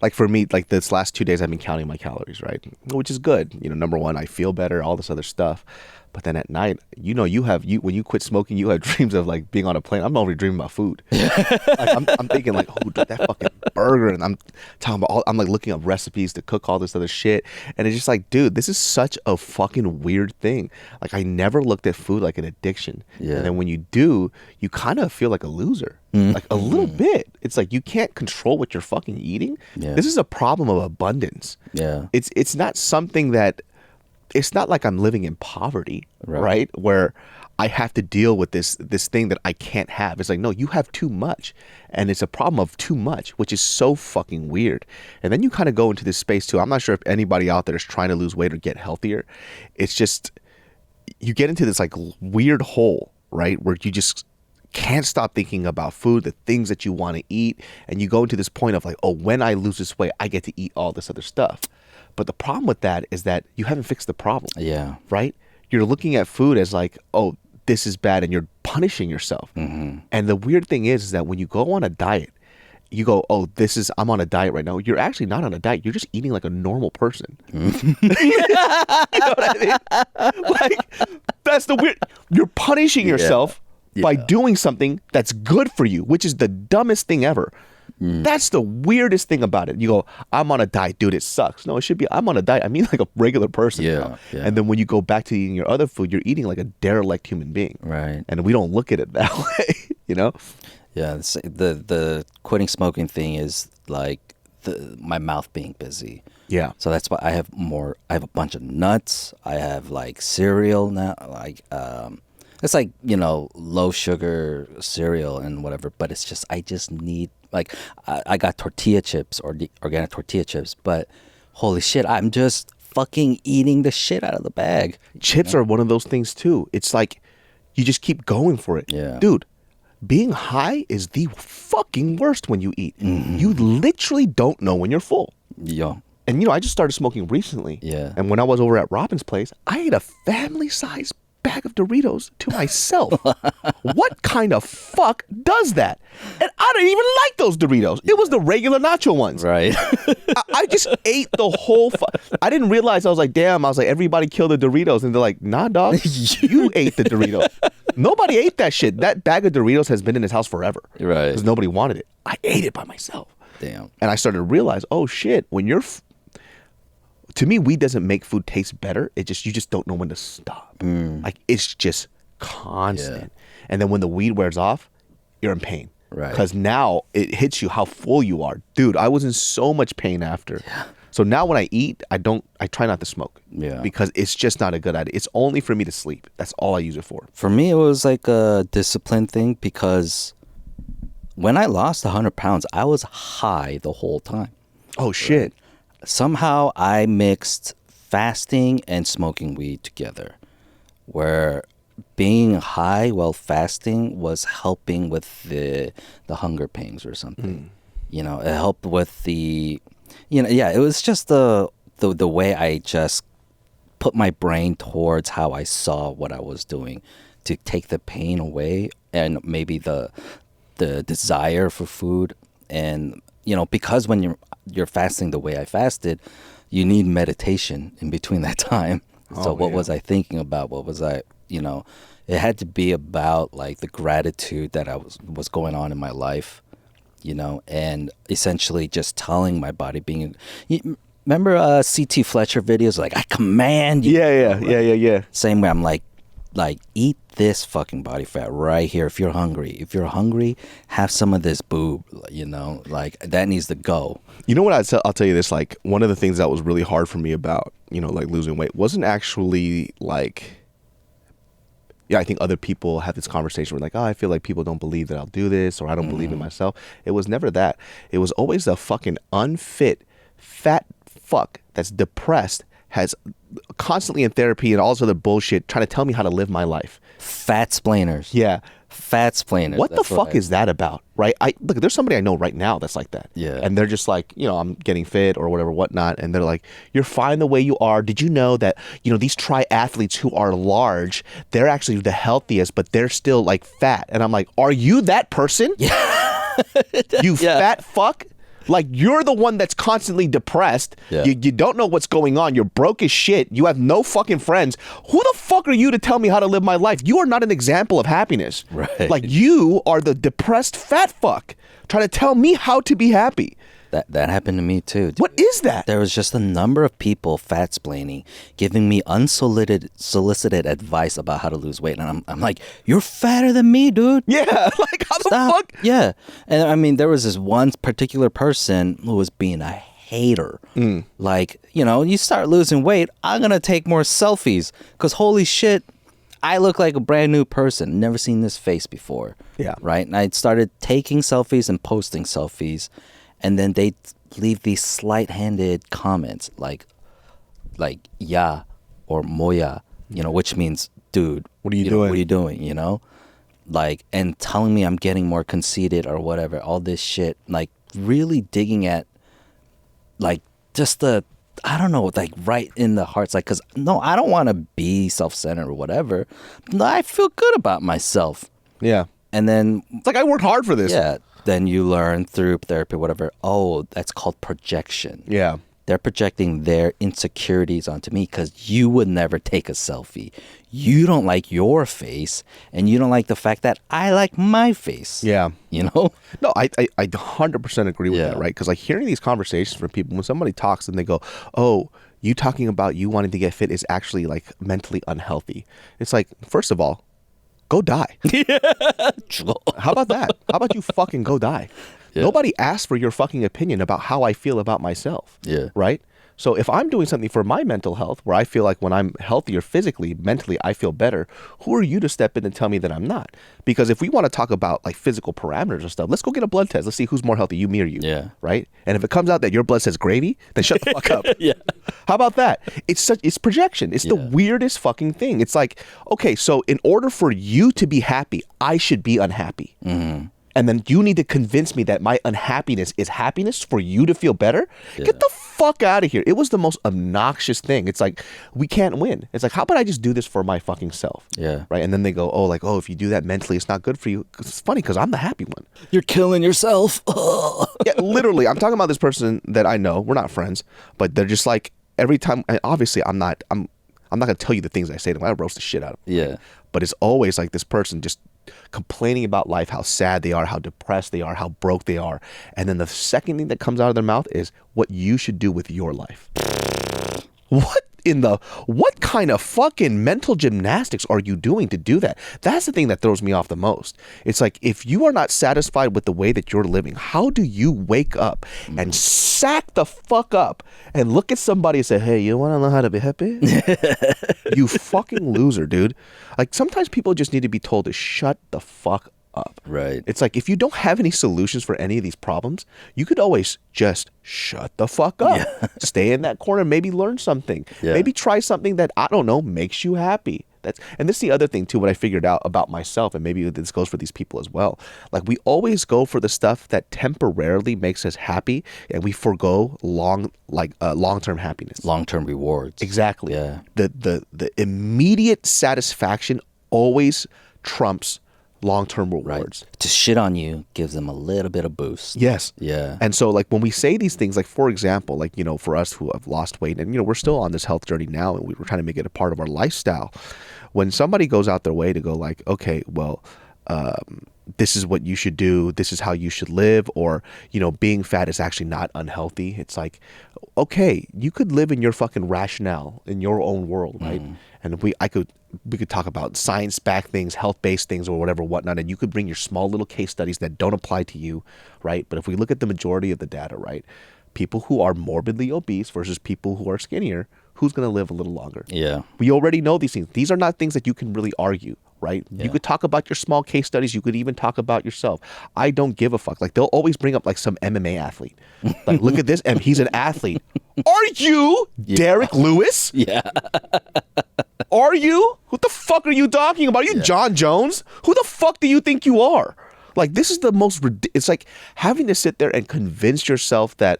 Like for me, like this last 2 days, I've been counting my calories, right? Which is good. You know, number one, I feel better, all this other stuff. But then at night, you know, when you quit smoking, you have dreams of like being on a plane. I'm already dreaming about food. Like, I'm thinking like, oh, dude, that fucking burger, and I'm talking about I'm like looking up recipes to cook all this other shit, and it's just like, dude, this is such a fucking weird thing. Like I never looked at food like an addiction, and then when you do, you kind of feel like a loser, like a little bit. It's like you can't control what you're fucking eating. This is a problem of abundance. It's not something that. It's not like I'm living in poverty, right? Where I have to deal with this thing that I can't have. It's like, no, you have too much. And it's a problem of too much, which is so fucking weird. And then you kind of go into this space too. I'm not sure if anybody out there is trying to lose weight or get healthier. It's just, you get into this like weird hole, right? Where you just can't stop thinking about food, the things that you want to eat. And you go into this point of like, oh, when I lose this weight, I get to eat all this other stuff. But the problem with that is that you haven't fixed the problem. Right? You're looking at food as like, oh, this is bad, and you're punishing yourself. And the weird thing is that when you go on a diet, you go, oh, I'm on a diet right now. You're actually not on a diet. You're just eating like a normal person. You know what I mean? Like, that's the weird. You're punishing yourself by doing something that's good for you, which is the dumbest thing ever. That's the weirdest thing about it. You go, I'm on a diet, dude, it sucks. No, it should be, I'm on a diet. I mean like a regular person. And then when you go back to eating your other food, you're eating like a derelict human being. Right. And we don't look at it that way, you know? Yeah, the quitting smoking thing is like my mouth being busy. Yeah. So that's why I have a bunch of nuts. I have like cereal now, like it's like, you know, low sugar cereal and whatever, but it's just I just need like I got tortilla chips or the organic tortilla chips, but holy shit, I'm just fucking eating the shit out of the bag. Chips are one of those things too. It's like you just keep going for it. Dude, being high is the fucking worst when you eat. You literally don't know when you're full. And you know, I just started smoking recently. And when I was over at Robin's place, I ate a family-sized bag of Doritos to myself. What kind of fuck does that? And I didn't even like those Doritos. It was the regular nacho ones. Right. I just ate the whole I didn't realize. I was like, damn. I was like, everybody killed the Doritos. And they're like, nah, dog. You ate the Doritos. Nobody ate that shit. That bag of Doritos has been in his house forever. Right. Because nobody wanted it. I ate it by myself. Damn. And I started to realize, oh shit, when you're to me, weed doesn't make food taste better. You just don't know when to stop. Like it's just constant. And then when the weed wears off, you're in pain. Right. Because now it hits you how full you are. Dude, I was in so much pain after. So now when I eat, I try not to smoke. Because it's just not a good idea. It's only for me to sleep. That's all I use it for. For me, it was like a discipline thing because when I lost 100 pounds, I was high the whole time. Oh shit. Somehow I mixed fasting and smoking weed together, where being high while fasting was helping with the hunger pangs or something. You know, it helped with the, you know, it was just the way I just put my brain towards how I saw what I was doing to take the pain away and maybe the desire for food. And you know, because when you're fasting the way I fasted, you need meditation in between that time. So what was I thinking about? What was I, you know, it had to be about like the gratitude that was going on in my life, you know, and essentially just telling my body remember C.T. Fletcher videos? Like, I command you. Yeah. Same way. I'm like, eat this fucking body fat right here if you're hungry. If you're hungry, have some of this boob, you know, like that needs to go. You know what, I'll tell you this, like one of the things that was really hard for me about, you know, like losing weight wasn't actually like yeah, I think other people have this conversation where like, oh, I feel like people don't believe that I'll do this, or I don't believe in myself. It was never that. It was always a fucking unfit, fat fuck that's depressed, has constantly in therapy and all this other bullshit trying to tell me how to live my life. Fat splainers. Yeah. Fat splainers. What the fuck is that about, right? Look, there's somebody I know right now that's like that. Yeah. And they're just like, I'm getting fit or whatever, whatnot. And they're like, you're fine the way you are. Did you know that, these triathletes who are large, they're actually the healthiest, but they're still like fat. And I'm like, are you that person? Yeah. You fat fuck? Like, you're the one that's constantly depressed. Yeah. You don't know what's going on. You're broke as shit. You have no fucking friends. Who the fuck are you to tell me how to live my life? You are not an example of happiness. Right. Like, you are the depressed fat fuck trying to tell me how to be happy. That happened to me too. Dude. What is that? There was just a number of people fat-splaining, giving me unsolicited advice about how to lose weight. And I'm like, you're fatter than me, dude. Yeah, like, how the fuck? Yeah. And I mean, there was this one particular person who was being a hater. Like, you start losing weight, I'm going to take more selfies. Because holy shit, I look like a brand new person. Never seen this face before. Yeah. Right? And I started taking selfies and posting selfies. And then they leave these slight-handed comments like "ya" or "moya," which means "dude, what are you doing? What are you doing?" Like, and telling me I'm getting more conceited or whatever. All this shit, like really digging at, like, just I don't know, like right in the hearts. Like, cause no, I don't want to be self-centered or whatever. No, I feel good about myself. Yeah. And then it's like I worked hard for this. Yeah. Then you learn through therapy, whatever, oh, that's called projection. Yeah. They're projecting their insecurities onto me because you would never take a selfie. You don't like your face, and you don't like the fact that I like my face. Yeah. No, I 100% agree with that, right? Because like hearing these conversations from people, when somebody talks and they go, oh, you talking about you wanting to get fit is actually like mentally unhealthy. It's like, first of all, go die. How about that? How about you fucking go die? Yeah. Nobody asked for your fucking opinion about how I feel about myself. Yeah. Right? So if I'm doing something for my mental health, where I feel like when I'm healthier physically, mentally, I feel better, who are you to step in and tell me that I'm not? Because if we want to talk about like physical parameters and stuff, let's go get a blood test. Let's see who's more healthy, you, me, or you. Yeah. Right? And if it comes out that your blood says gravy, then shut the fuck up. Yeah. How about that? It's projection. It's the weirdest fucking thing. It's like, okay, so in order for you to be happy, I should be unhappy. Mm-hmm. And then you need to convince me that my unhappiness is happiness for you to feel better? Yeah. Get the fuck out of here. It was the most obnoxious thing. It's like, we can't win. It's like, how about I just do this for my fucking self? Yeah. Right? And then they go, oh, if you do that mentally, it's not good for you. It's funny because I'm the happy one. You're killing yourself. Yeah, literally. I'm talking about this person that I know. We're not friends. But they're just like, every time, obviously I'm not going to tell you the things I say to them. I roast the shit out of them. Yeah. But it's always like this person just complaining about life, how sad they are, how depressed they are, how broke they are. And then the second thing that comes out of their mouth is what you should do with your life. What kind of fucking mental gymnastics are you doing to do that? That's the thing that throws me off the most. It's like, if you are not satisfied with the way that you're living, how do you wake up and sack the fuck up and look at somebody and say, hey, you want to learn how to be happy? You fucking loser, dude. Like, sometimes people just need to be told to shut the fuck up. Right. It's like, if you don't have any solutions for any of these problems, you could always just shut the fuck up. Yeah. Stay in that corner, maybe learn something. Yeah. Maybe try something that, I don't know, makes you happy. And this is the other thing too, what I figured out about myself, and maybe this goes for these people as well. Like, we always go for the stuff that temporarily makes us happy, and we forego long-term happiness. Long-term rewards. Exactly. Yeah. The immediate satisfaction always trumps long-term rewards. Right. To shit on you gives them a little bit of boost. Yes. Yeah. And so, like, when we say these things, like, for example, like, for us who have lost weight, and, we're still on this health journey now, and we're trying to make it a part of our lifestyle. When somebody goes out their way to go like, okay, well, this is what you should do, this is how you should live, or, being fat is actually not unhealthy. It's like, okay, you could live in your fucking rationale in your own world, right? And we could talk about science-backed things, health-based things, or whatever, whatnot, and you could bring your small little case studies that don't apply to you, right? But if we look at the majority of the data, right, people who are morbidly obese versus people who are skinnier, who's going to live a little longer? Yeah. We already know these things. These are not things that you can really argue, right? Yeah. You could talk about your small case studies. You could even talk about yourself. I don't give a fuck. Like, they'll always bring up like some MMA athlete. Like, look at this, and he's an athlete. Are you Derek Lewis? Yeah. Are you? What the fuck are you talking about? Are you John Jones? Who the fuck do you think you are? Like, this is the most, it's like having to sit there and convince yourself that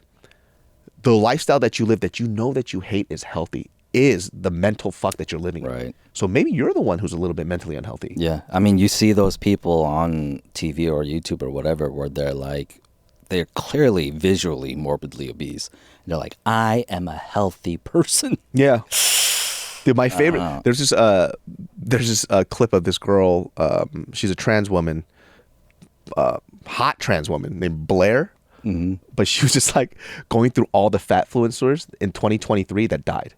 the lifestyle that you live, that you know that you hate, is healthy, is the mental fuck that you're living in. Right. So maybe you're the one who's a little bit mentally unhealthy. Yeah. I mean, you see those people on TV or YouTube or whatever where they're clearly visually morbidly obese. And they're like, I am a healthy person. Yeah. Dude, my favorite, there's this clip of this girl, she's a trans woman, hot trans woman named Blair. Mm-hmm. But she was just like going through all the fat influencers in 2023 that died.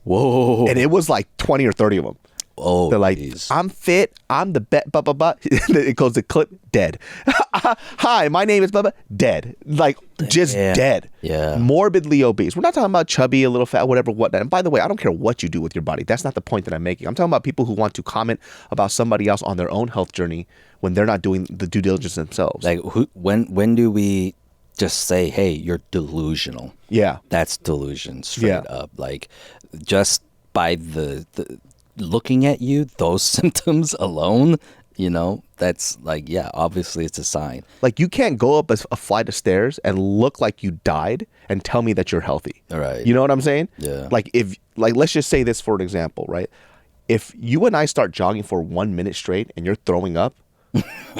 Whoa. And it was like 20 or 30 of them. Oh, they're like, geez. I'm fit, I'm the best, blah, blah, blah. It goes to clip, dead. Hi, my name is blah, blah, dead. Like, just dead. Yeah. Morbidly obese. We're not talking about chubby, a little fat, whatever, whatnot. And by the way, I don't care what you do with your body. That's not the point that I'm making. I'm talking about people who want to comment about somebody else on their own health journey when they're not doing the due diligence themselves. Like, when do we just say, hey, you're delusional? Yeah. That's delusion straight up. Like, just by the looking at you, those symptoms alone, that's like, yeah, obviously it's a sign. Like, you can't go up a flight of stairs and look like you died and tell me that you're healthy. All right. You know what I'm saying? Yeah. Like, let's just say this for an example, right? If you and I start jogging for 1 minute straight and you're throwing up,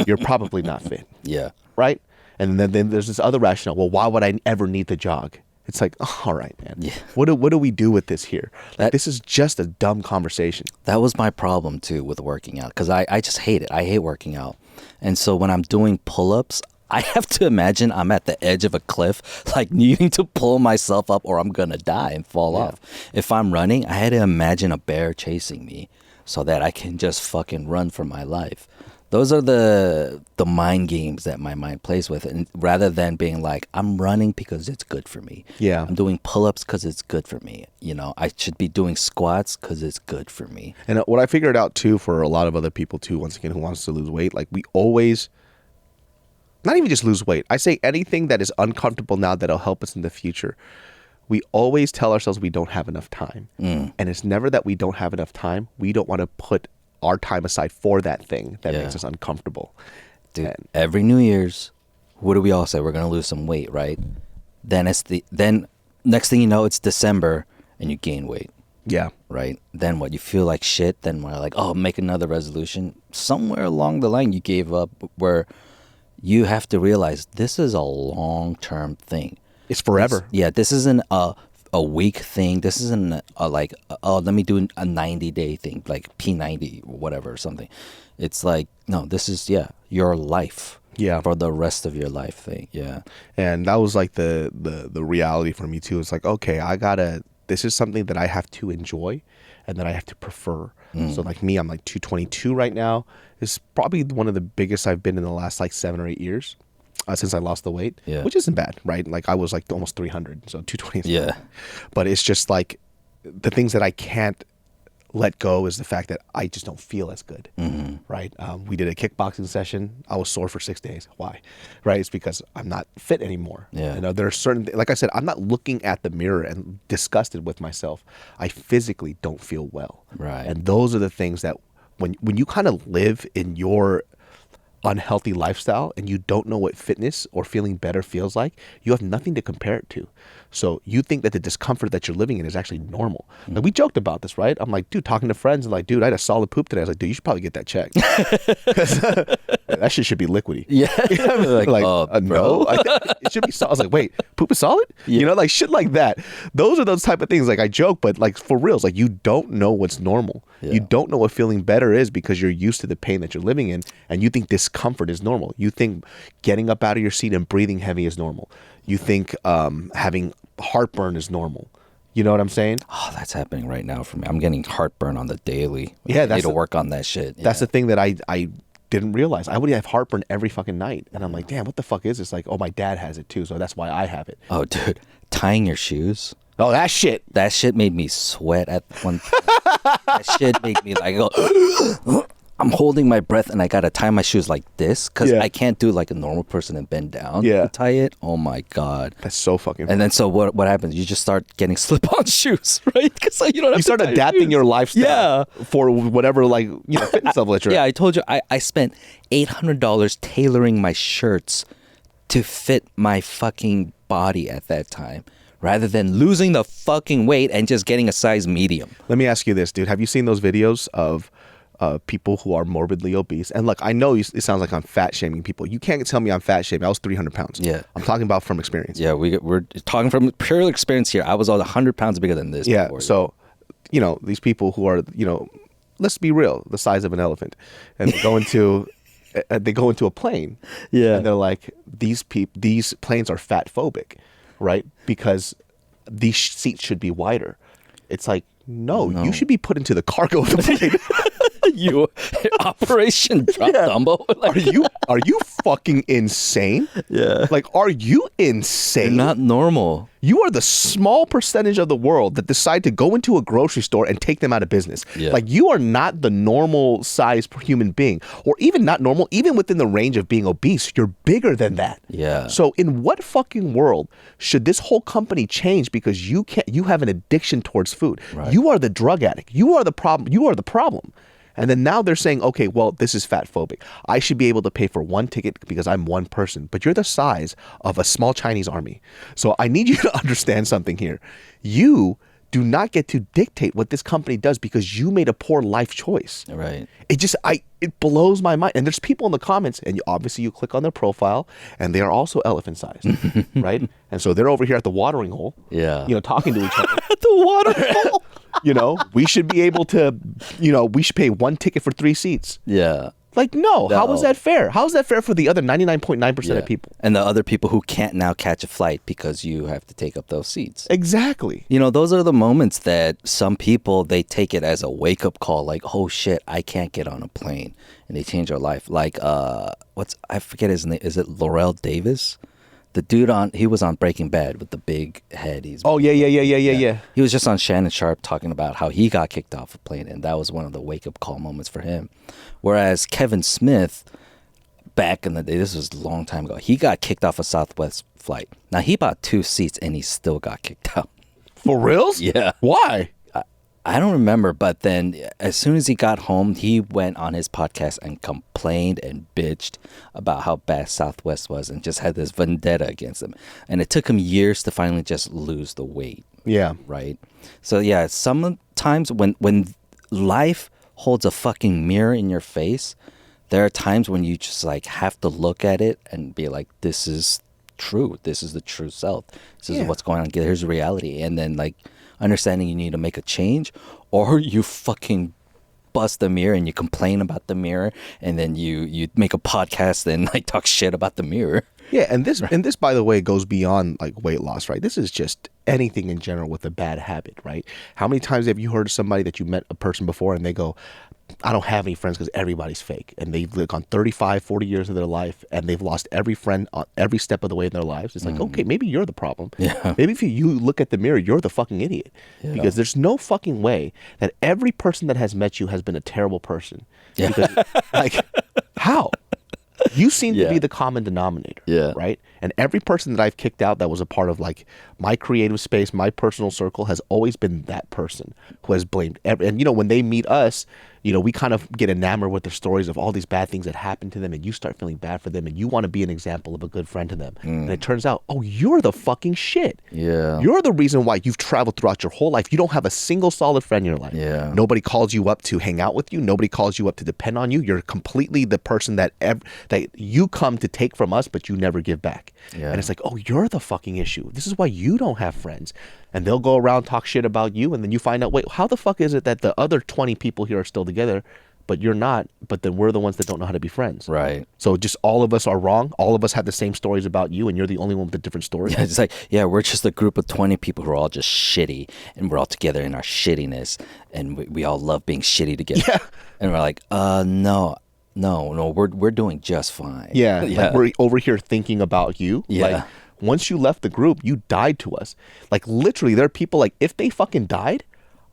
you're probably not fit. Yeah. Right? And then there's this other rationale. Well, why would I ever need to jog? It's like, oh, all right, man. Yeah. What do we do with this here? Like, this is just a dumb conversation. That was my problem too with working out, because I just hate it. I hate working out. And so when I'm doing pull-ups, I have to imagine I'm at the edge of a cliff, like needing to pull myself up or I'm going to die and fall off. If I'm running, I had to imagine a bear chasing me so that I can just fucking run for my life. Those are the mind games that my mind plays with, and rather than being like, I'm running because it's good for me. Yeah. I'm doing pull-ups because it's good for me. I should be doing squats because it's good for me. And what I figured out too, for a lot of other people too, once again, who wants to lose weight, like, we always, not even just lose weight, I say anything that is uncomfortable now that'll help us in the future. We always tell ourselves we don't have enough time. And it's never that we don't have enough time. We don't want to put our time aside for that thing that makes us uncomfortable. Dude, every New Year's, what do we all say? We're going to lose some weight, right? Then next thing you know, it's December and you gain weight. Yeah. Right? Then what? You feel like shit. Then we're like, oh, make another resolution. Somewhere along the line, you gave up, where you have to realize this is a long-term thing. It's forever. This isn't a week thing. This isn't like, oh, let me do a 90-day thing, like P90 or whatever or something. It's like, no, this is, your life. Yeah. For the rest of your life thing. Yeah. And that was like the reality for me too. It's like, okay, this is something that I have to enjoy and that I have to prefer. So like me, I'm like 222 right now. It's probably one of the biggest I've been in the last like 7 or 8 years. Since I lost the weight, which isn't bad, right? Like, I was like almost 300, so 220. Yeah. But it's just like the things that I can't let go is the fact that I just don't feel as good, right? We did a kickboxing session. I was sore for 6 days. Why? Right? It's because I'm not fit anymore. Yeah. There are certain, like I said, I'm not looking at the mirror and disgusted with myself. I physically don't feel well. Right. And those are the things that when you kind of live in your unhealthy lifestyle and you don't know what fitness or feeling better feels like, you have nothing to compare it to. So you think that the discomfort that you're living in is actually normal. Like, we joked about this, right? I'm like, dude, talking to friends and like, dude, I had a solid poop today. I was like, dude, you should probably get that checked. That shit should be liquidy. Yeah. No, it should be solid. I was like, wait, poop is solid? Yeah. Like shit like that. Those are those type of things. Like, I joke, but like, for reals, like, you don't know what's normal. You don't know what feeling better is because you're used to the pain that you're living in, and you think discomfort is normal. You think getting up out of your seat and breathing heavy is normal. You think having heartburn is normal. You know what I'm saying? Oh, that's happening right now for me. I'm getting heartburn on the daily. Yeah, I need to work on that shit. That's the thing that I didn't realize. I would have heartburn every fucking night, and I'm like, damn, what the fuck is this? Like, oh, my dad has it too, so that's why I have it. Oh, dude, tying your shoes. Oh, that shit. That shit made me sweat at one. That shit made me like go. I'm holding my breath and I gotta tie my shoes like this because Yeah. I can't do like a normal person and bend down Yeah. to tie it. Oh my God. That's so fucking. And then so what happens? You just start getting slip-on shoes, right? Because you don't have you start to tie adapting your lifestyle for whatever fitness level that you're. Yeah, I told you I spent $800 tailoring my shirts to fit my fucking body at that time, rather than losing the fucking weight and just getting a size medium. Let me ask you this, dude. Have you seen those videos of people who are morbidly obese? And look, I know it sounds like I'm fat shaming people. You can't tell me I'm fat shaming. I was 300 pounds. Yeah. I'm talking about from experience. Yeah, we're talking from pure experience here. I was 100 pounds bigger than this. Yeah. Before. So, these people who are, let's be real, the size of an elephant, and they go into a plane. Yeah. And they're like, these planes are fat phobic, right? Because these seats should be wider. It's like, no, you should be put into the cargo of the plane. You Operation Drop Dumbo. Are you fucking insane? Yeah. Like, are you insane? You're not normal. You are the small percentage of the world that decide to go into a grocery store and take them out of business. Yeah. Like, you are not the normal size human being, or even not normal, even within the range of being obese. You're bigger than that. Yeah. So in what fucking world should this whole company change because you have an addiction towards food? Right. You are the drug addict. You are the problem. You are the problem. And then now they're saying, okay, well, this is fat phobic. I should be able to pay for one ticket because I'm one person. But you're the size of a small Chinese army. So I need you to understand something here. You do not get to dictate what this company does because you made a poor life choice. Right. It blows my mind. And there's people in the comments, and you click on their profile, and they are also elephant sized, right? And so they're over here at the watering hole, Yeah. talking to each other. The water hole. We should be able to, we should pay one ticket for 3 seats. Yeah. Like, no, how is that fair? How is that fair for the other 99.9% Yeah. of people? And the other people who can't now catch a flight because you have to take up those seats. Exactly. Those are the moments that some people, they take it as a wake-up call, like, oh shit, I can't get on a plane, and they change their life. Like, I forget his name. Is it Laurel Davis? The dude he was on Breaking Bad with the big head. Oh, yeah. He was just on Shannon Sharp talking about how he got kicked off a plane, and that was one of the wake-up call moments for him. Whereas Kevin Smith, back in the day, this was a long time ago, he got kicked off a Southwest flight. Now, he bought 2 seats, and he still got kicked out. For reals? Yeah. Why? I don't remember, but then as soon as he got home, he went on his podcast and complained and bitched about how bad Southwest was and just had this vendetta against them. And it took him years to finally just lose the weight. Yeah. Right? So yeah, sometimes when life holds a fucking mirror in your face, there are times when you just like have to look at it and be like, this is true. This is the true self. This is what's going on. Here's reality. And then like understanding you need to make a change, or you fucking bust the mirror and you complain about the mirror, and then you make a podcast and like talk shit about the mirror. Yeah, and this by the way goes beyond like weight loss, right? This is just anything in general with a bad habit, right? How many times have you heard of somebody that you met a person before and they go, I don't have any friends because everybody's fake, and they've lived on 35, 40 years of their life, and they've lost every friend on every step of the way in their lives. It's like, okay, maybe you're the problem. Yeah. Maybe if you look at the mirror, you're the fucking idiot. Yeah. Because there's no fucking way that every person that has met you has been a terrible person. Yeah. Because, like, how? You seem to be the common denominator, right? And every person that I've kicked out that was a part of like my creative space, my personal circle, has always been that person who has blamed. And when they meet us, we kind of get enamored with their stories of all these bad things that happened to them, and you start feeling bad for them, and you want to be an example of a good friend to them. And it turns out, oh, you're the fucking shit. Yeah. You're the reason why you've traveled throughout your whole life. You don't have a single solid friend in your life. Yeah. Nobody calls you up to hang out with you. Nobody calls you up to depend on you. You're completely the person that you come to take from us, but you never give back. Yeah. And it's like, oh, you're the fucking issue. This is why you don't have friends. And they'll go around, talk shit about you, and then you find out, wait, how the fuck is it that the other 20 people here are still together, but you're not, but then we're the ones that don't know how to be friends. Right. So just all of us are wrong. All of us have the same stories about you, and you're the only one with a different story. Yeah, it's like, we're just a group of 20 people who are all just shitty, and we're all together in our shittiness, and we all love being shitty together. Yeah. And we're like, no, we're doing just fine. Yeah. Like we're over here thinking about you. Yeah. Like, once you left the group, you died to us. Like, literally, there are people like, if they fucking died,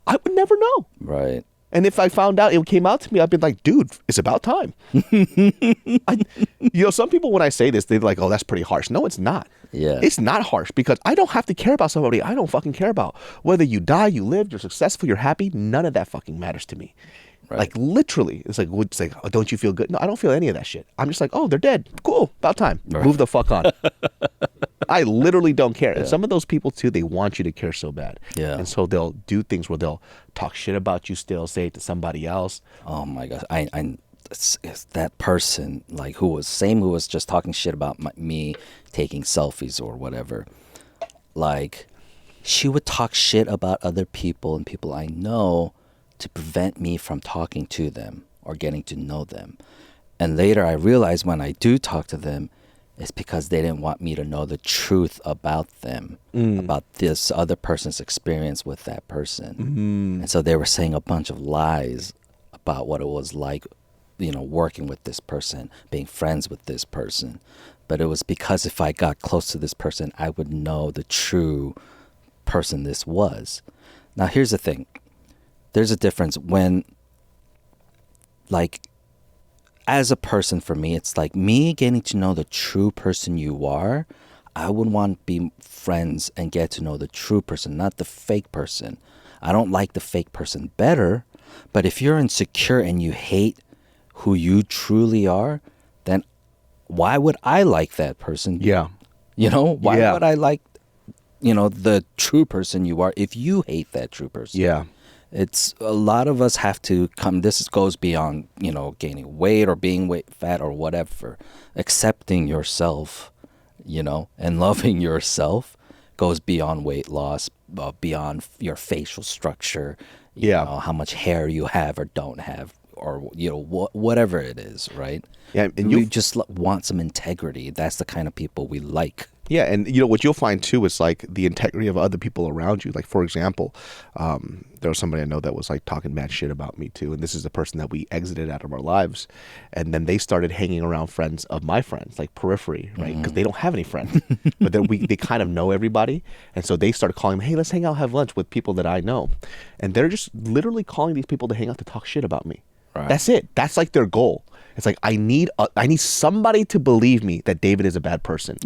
I would never know. Right. And if I found out it came out to me, I'd be like, dude, it's about time. Some people, when I say this, they're like, oh, that's pretty harsh. No, it's not. Yeah. It's not harsh because I don't have to care about somebody I don't fucking care about. Whether you die, you live, you're successful, you're happy, none of that fucking matters to me. Right. Like literally, it's like, oh, don't you feel good? No, I don't feel any of that shit. I'm just like, oh, they're dead. Cool, about time. Right. Move the fuck on. I literally don't care. And some of those people too, they want you to care so bad. Yeah. And so they'll do things where they'll talk shit about you still, say it to somebody else. Oh my gosh, it's that person like who was just talking shit about me taking selfies or whatever. Like, she would talk shit about other people and people I know to prevent me from talking to them or getting to know them. And later I realized when I do talk to them, it's because they didn't want me to know the truth about them, about this other person's experience with that person. And so they were saying a bunch of lies about what it was like, working with this person, being friends with this person. But it was because if I got close to this person, I would know the true person this was. Now, here's the thing. There's a difference when, like, as a person, for me, it's like me getting to know the true person you are. I would want to be friends and get to know the true person, not the fake person. I don't like the fake person better, but if you're insecure and you hate who you truly are, then why would I like that person? Yeah. Why would I like, the true person you are if you hate that true person? Yeah. It's a lot of us have to this goes beyond, gaining weight or being fat or whatever. Accepting yourself, and loving yourself goes beyond weight loss, beyond your facial structure, you know, how much hair you have or don't have, or, whatever it is, right? Yeah, and we just want some integrity. That's the kind of people we like. Yeah, and what you'll find too is like the integrity of other people around you. Like, for example, there was somebody I know that was like talking mad shit about me too, and this is the person that we exited out of our lives, and then they started hanging around friends of my friends, like periphery, right? Because they don't have any friends, but then they kind of know everybody, and so they started calling me, hey, let's hang out, have lunch with people that I know, and they're just literally calling these people to hang out to talk shit about me. Right. That's it. That's like their goal. It's like, I need somebody to believe me that David is a bad person.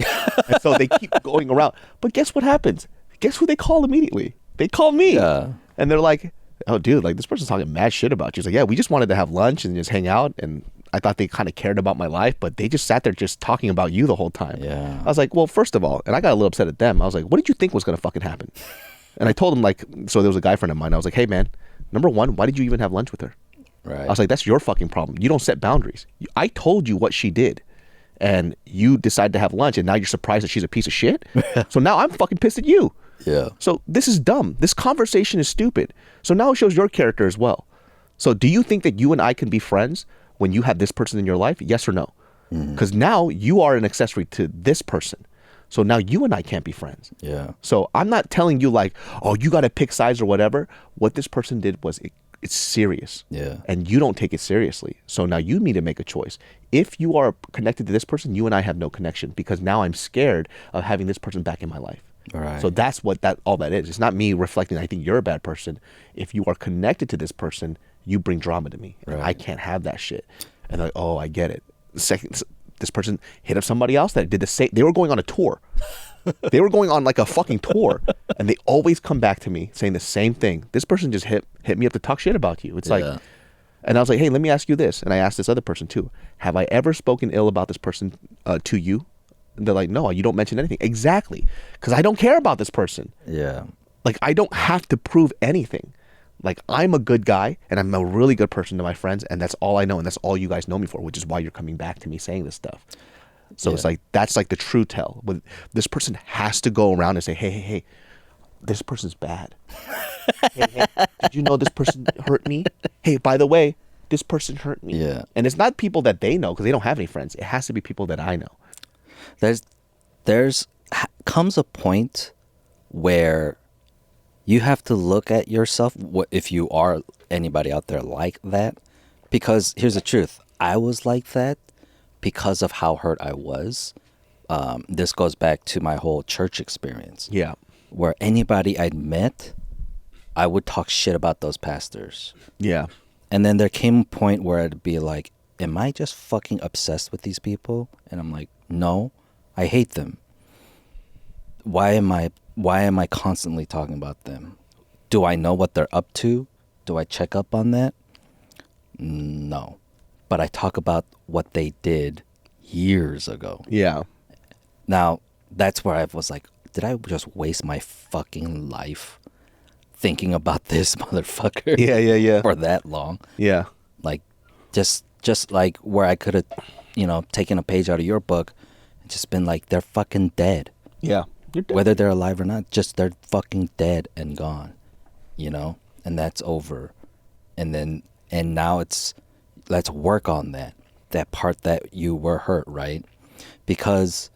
And so they keep going around. But guess what happens? Guess who they call immediately? They call me. Yeah. And they're like, oh, dude, like this person's talking mad shit about you. It's like, yeah, we just wanted to have lunch and just hang out. And I thought they kind of cared about my life, but they just sat there just talking about you the whole time. Yeah. I was like, well, first of all, and I got a little upset at them. I was like, what did you think was going to fucking happen? And I told them, like, so there was a guy friend of mine. I was like, hey, man, number one, why did you even have lunch with her? Right. I was like, that's your fucking problem. You don't set boundaries. I told you what she did, and you decided to have lunch, and now you're surprised that she's a piece of shit? So now I'm fucking pissed at you. Yeah. So this is dumb. This conversation is stupid. So now it shows your character as well. So do you think that you and I can be friends when you have this person in your life? Yes or no? Because now you are an accessory to this person. So now you and I can't be friends. Yeah. So I'm not telling you like, oh, you got to pick sides or whatever. What this person did was it's serious. Yeah. And you don't take it seriously. So now you need to make a choice. If you are connected to this person, you and I have no connection because now I'm scared of having this person back in my life. Right. So that's what all that is. It's not me reflecting, I think you're a bad person. If you are connected to this person, you bring drama to me. And I can't have that shit. And like, oh, I get it. Second, this person hit up somebody else that did the same. They were going on a tour. They were going on like a fucking tour, and they always come back to me saying the same thing. This person just hit me up to talk shit about you. It's like, and I was like, hey, let me ask you this. And I asked this other person too. Have I ever spoken ill about this person to you? And they're like, no, you don't mention anything. Exactly. Because I don't care about this person. Yeah. Like, I don't have to prove anything. Like, I'm a good guy, and I'm a really good person to my friends, and that's all I know, and that's all you guys know me for, which is why you're coming back to me saying this stuff. So it's like, that's like the true tell. This person has to go around and say, hey, this person's bad. hey, did you know this person hurt me? Hey, by the way, this person hurt me. Yeah. And it's not people that they know because they don't have any friends. It has to be people that I know. There's comes a point where you have to look at yourself, if you are anybody out there like that, because here's the truth. I was like that because of how hurt I was. This goes back to my whole church experience. Yeah. Where anybody I'd met, I would talk shit about those pastors. Yeah. And then there came a point where I'd be like, am I just fucking obsessed with these people? And I'm like, no, I hate them. Why am I constantly talking about them? Do I know what they're up to? Do I check up on that? No. But I talk about what they did years ago. Yeah. Now, that's where I was like, did I just waste my fucking life thinking about this motherfucker? Yeah. For that long? Yeah. Like, just like where I could have, taken a page out of your book and just been like, they're fucking dead. Yeah. You're dead. Whether they're alive or not, just they're fucking dead and gone, and that's over. And now let's work on that part that you were hurt, right? Because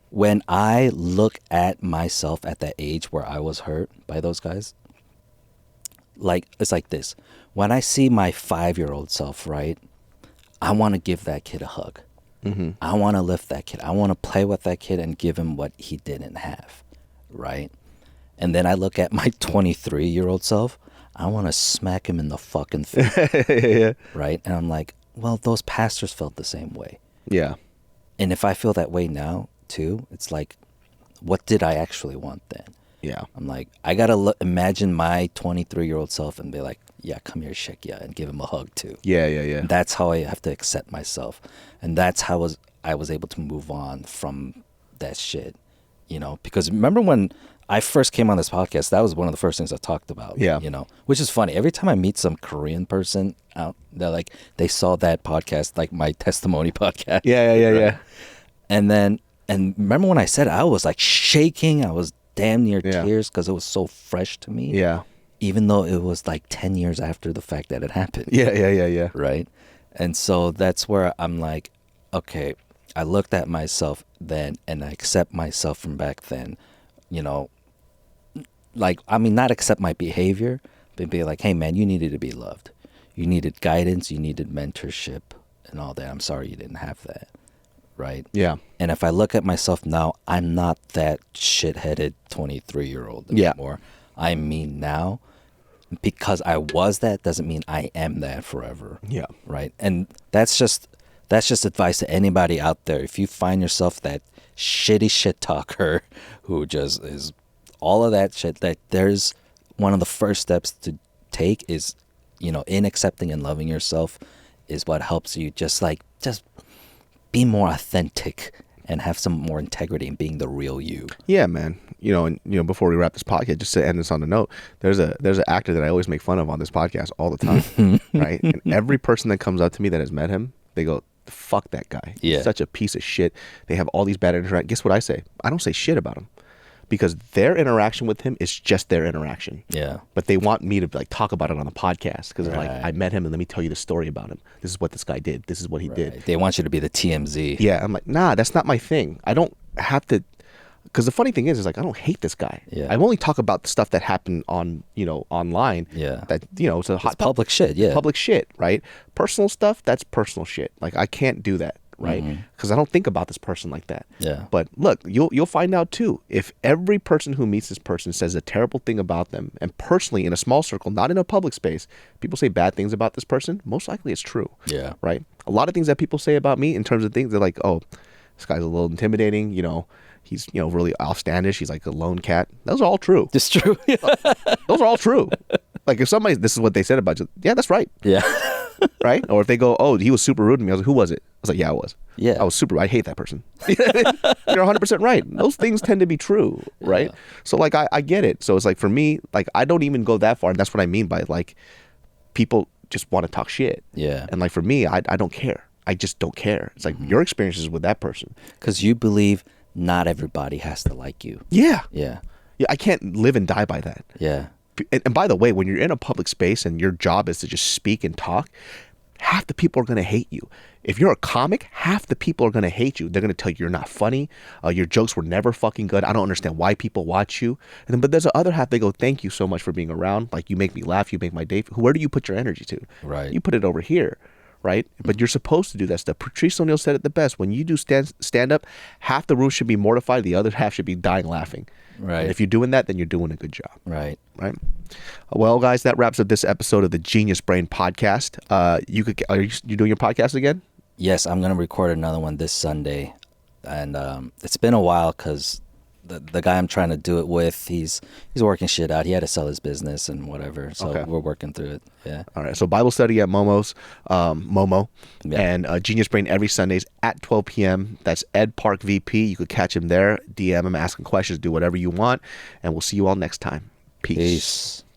when I look at myself at that age where I was hurt by those guys, like, it's like this. When I see my 5-year-old self, right, I want to give that kid a hug. Mm-hmm. I want to lift that kid. I want to play with that kid and give him what he didn't have, right? And then I look at my 23-year-old self. I want to smack him in the fucking face, Yeah. right? And I'm like, well, those pastors felt the same way. Yeah. And if I feel that way now, too, it's like, what did I actually want then? Yeah. I'm like, I got to imagine my 23-year-old self and be like, yeah, come here, Shekia, and give him a hug, too. Yeah. And that's how I have to accept myself. And that's how I was able to move on from that shit, Because remember when I first came on this podcast, that was one of the first things I talked about. Yeah. Which is funny. Every time I meet some Korean person out, they're like, they saw that podcast, like my testimony podcast. Yeah. And remember when I said it, I was like shaking. I was damn near tears because it was so fresh to me. Yeah. Even though it was like 10 years after the fact that it happened. Yeah. Right? And so that's where I'm like, okay, I looked at myself then and I accept myself from back then, not accept my behavior, but be like, hey man, you needed to be loved. You needed guidance, you needed mentorship and all that. I'm sorry you didn't have that. Right? Yeah. And if I look at myself now, I'm not that shit-headed 23-year-old anymore. I'm me now. Because I was that doesn't mean I am that forever. Yeah. Right? And that's just advice to anybody out there. If you find yourself that shitty shit talker who just is all of that shit, that there's one of the first steps to take is, in accepting and loving yourself is what helps you just be more authentic and have some more integrity in being the real you. Yeah, man. Before we wrap this podcast, just to end this on a note, there's an actor that I always make fun of on this podcast all the time, right? And every person that comes up to me that has met him, they go, fuck that guy. Yeah. He's such a piece of shit. They have all these bad interactions. Guess what I say? I don't say shit about him because their interaction with him is just their interaction. Yeah. But they want me to talk about it on the podcast because they're like, Right. I met him and let me tell you the story about him. This is what this guy did. This is what he did. They want you to be the TMZ. Yeah. I'm like, nah, that's not my thing. I don't have to. Because the funny thing is like, I don't hate this guy. Yeah. I only talk about the stuff that happened on, online. Yeah. That, it's a hot It's public shit, yeah. Public shit, right? Personal stuff, that's personal shit. Like, I can't do that, right? Because I don't think about this person like that. Yeah. But look, you'll find out too. If every person who meets this person says a terrible thing about them, and personally in a small circle, not in a public space, people say bad things about this person, most likely it's true. Yeah. Right? A lot of things that people say about me in terms of things, they're like, oh, this guy's a little intimidating, he's, really outlandish. He's like a lone cat. Those are all true. It's true. Those are all true. Like if somebody, this is what they said about you. Yeah, that's right. Yeah. Right? Or if they go, oh, he was super rude to me. I was like, who was it? I was like, yeah, I was. Yeah. I was super, I hate that person. You're 100% right. Those things tend to be true. Right? Yeah. So like, I get it. So it's like for me, like I don't even go that far. And that's what I mean by like, people just want to talk shit. Yeah. And like for me, I don't care. I just don't care. It's like your experiences with that person. Because you believe not everybody has to like you. Yeah. Yeah. Yeah. I can't live and die by that. Yeah. And by the way, when you're in a public space and your job is to just speak and talk, half the people are going to hate you. If you're a comic, half the people are going to hate you. They're going to tell you you're not funny. Your jokes were never fucking good. I don't understand why people watch you. But there's the other half. They go, thank you so much for being around. Like, you make me laugh. You make my day. Where do you put your energy to? Right. You put it over here. right? But you're supposed to do that stuff. Patrice O'Neill said it the best. When you do stand up, half the room should be mortified, the other half should be dying laughing. Right. And if you're doing that, then you're doing a good job. Right. Right. Well, guys, that wraps up this episode of the Genius Brain podcast. Are you doing your podcast again? Yes, I'm gonna record another one this Sunday, and it's been a while because the guy I'm trying to do it with, he's working shit out. He had to sell his business and whatever, so Okay. we're working through it. Yeah. All right. So Bible study at Momo, Yeah. and Genius Brain every Sundays at 12 p.m. That's Ed Park VP. You could catch him there, DM him, ask him questions, do whatever you want, and we'll see you all next time. Peace. Peace.